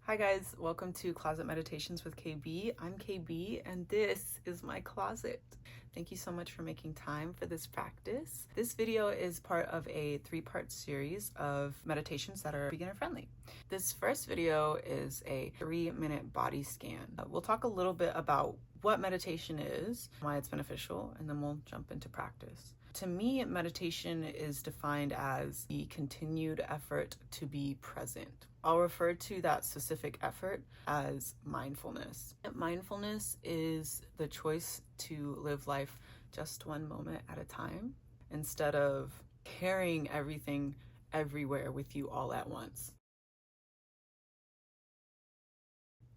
Hi guys, welcome to Closet Meditations with KB. I'm KB and this is my closet. Thank you so much for making time for this practice. This video is part of a 3-part series of meditations that are beginner friendly. This first video is a 3-minute body scan. We'll talk a little bit about what meditation is, why it's beneficial, and then we'll jump into practice. To me, meditation is defined as the continued effort to be present. I'll refer to that specific effort as mindfulness. Mindfulness is the choice to live life just one moment at a time instead of carrying everything everywhere with you all at once.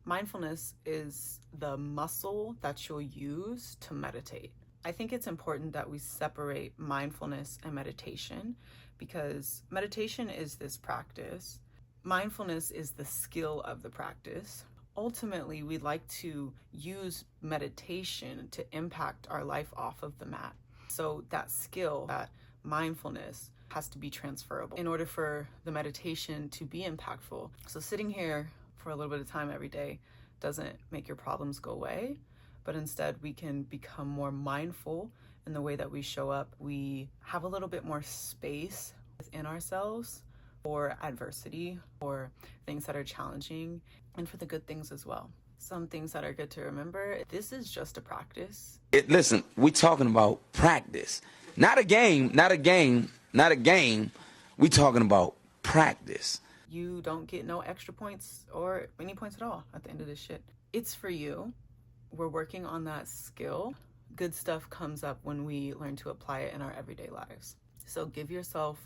Mindfulness is the muscle that you'll use to meditate. I think it's important that we separate mindfulness and meditation because meditation is this practice. Mindfulness is the skill of the practice. Ultimately, we'd like to use meditation to impact our life off of the mat. So that skill, that mindfulness, has to be transferable in order for the meditation to be impactful. So sitting here for a little bit of time every day doesn't make your problems go away, but instead we can become more mindful in the way that we show up. We have a little bit more space within ourselves for adversity, for things that are challenging, and for the good things as well. Some things that are good to remember: this is just a practice. Listen, we're talking about practice. Not a game. We're talking about practice. You don't get no extra points or any points at all at the end of this shit. It's for you. We're working on that skill. Good stuff comes up when we learn to apply it in our everyday lives. So give yourself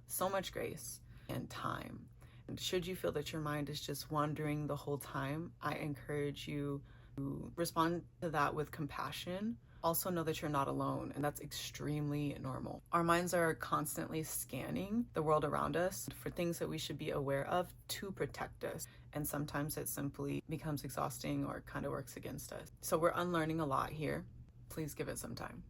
so much grace and time. And should you feel that your mind is just wandering the whole time, I encourage you to respond to that with compassion. Also know that you're not alone, and that's extremely normal. Our minds are constantly scanning the world around us for things that we should be aware of to protect us. And sometimes it simply becomes exhausting or kind of works against us. So we're unlearning a lot here. Please give it some time.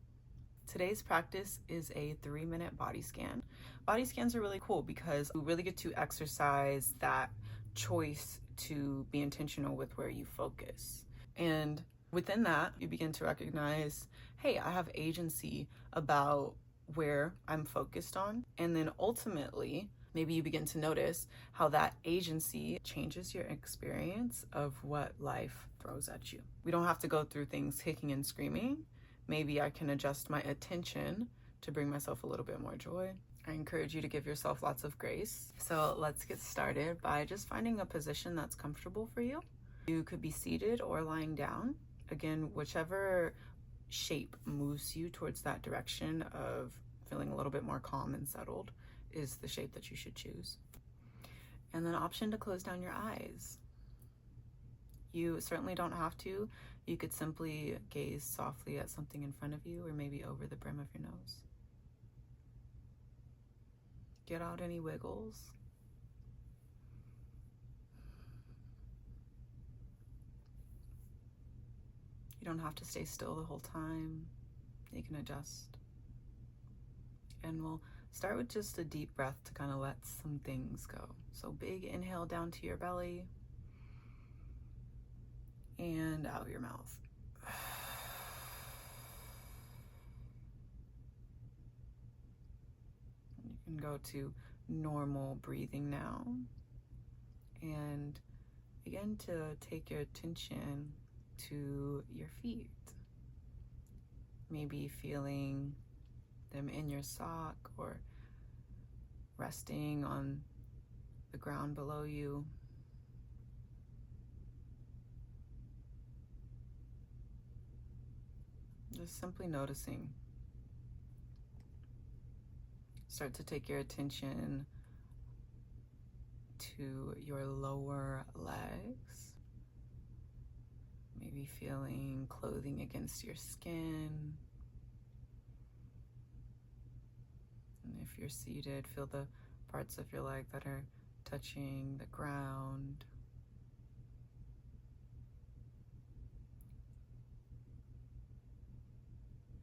Today's practice is a 3-minute body scan. Body scans are really cool because we really get to exercise that choice to be intentional with where you focus. And within that, you begin to recognize, hey, I have agency about where I'm focused on. And then ultimately, maybe you begin to notice how that agency changes your experience of what life throws at you. We don't have to go through things kicking and screaming. Maybe I can adjust my attention to bring myself a little bit more joy. I encourage you to give yourself lots of grace. So let's get started by just finding a position that's comfortable for you. You could be seated or lying down. Again, whichever shape moves you towards that direction of feeling a little bit more calm and settled is the shape that you should choose. And then option to close down your eyes. You certainly don't have to. You could simply gaze softly at something in front of you or maybe over the brim of your nose. Get out any wiggles. You don't have to stay still the whole time. You can adjust. And we'll start with just a deep breath to kind of let some things go. So big inhale down to your belly and out your mouth. You can go to normal breathing now and begin to take your attention to your feet. Maybe feeling them in your sock or resting on the ground below you. Just simply noticing. Start to take your attention to your lower legs. Maybe feeling clothing against your skin. And if you're seated, feel the parts of your leg that are touching the ground.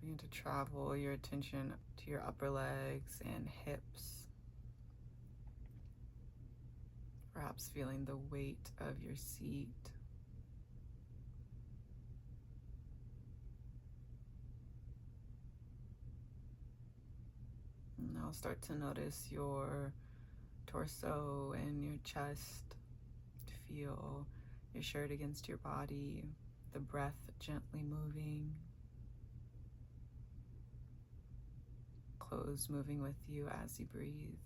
Begin to travel your attention to your upper legs and hips. Perhaps feeling the weight of your seat. Now start to notice your torso and your chest. Feel your shirt against your body, the breath gently moving, clothes moving with you as you breathe.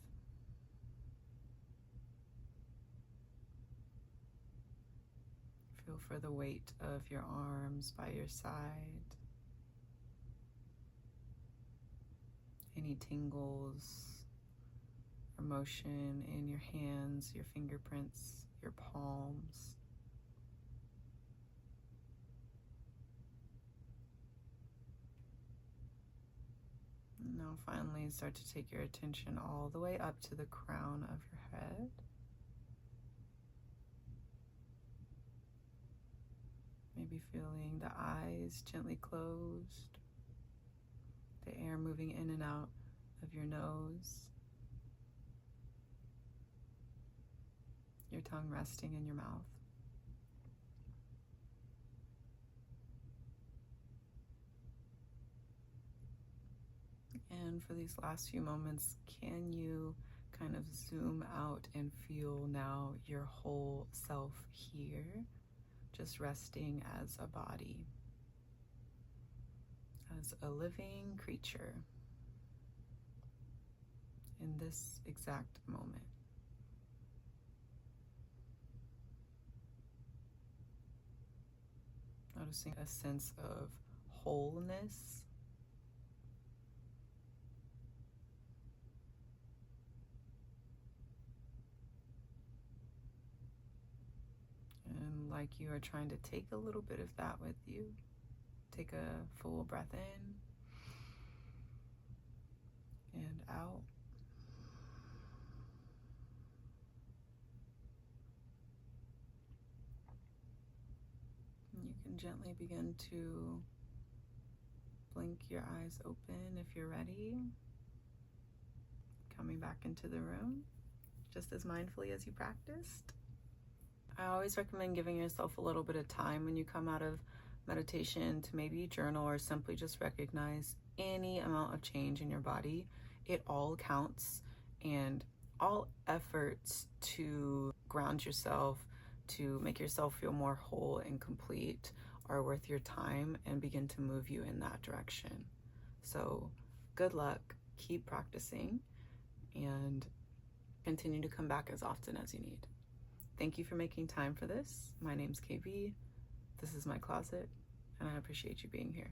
Feel for the weight of your arms by your side. Any tingles or motion in your hands, your fingerprints, your palms. And now finally start to take your attention all the way up to the crown of your head. Maybe feeling the eyes gently closed, the air moving in and out of your nose, your tongue resting in your mouth. And for these last few moments, can you kind of zoom out and feel now your whole self here, just resting as a body, as a living creature in this exact moment. Noticing a sense of wholeness. And like you are trying to take a little bit of that with you. Take a full breath in and out. And you can gently begin to blink your eyes open if you're ready. Coming back into the room just as mindfully as you practiced. I always recommend giving yourself a little bit of time when you come out of meditation to maybe journal or simply just recognize any amount of change in your body. It all counts, and all efforts to ground yourself, to make yourself feel more whole and complete are worth your time and begin to move you in that direction. So good luck, keep practicing, and continue to come back as often as you need. Thank you for making time for this. My name's KB. This is my closet, and I appreciate you being here.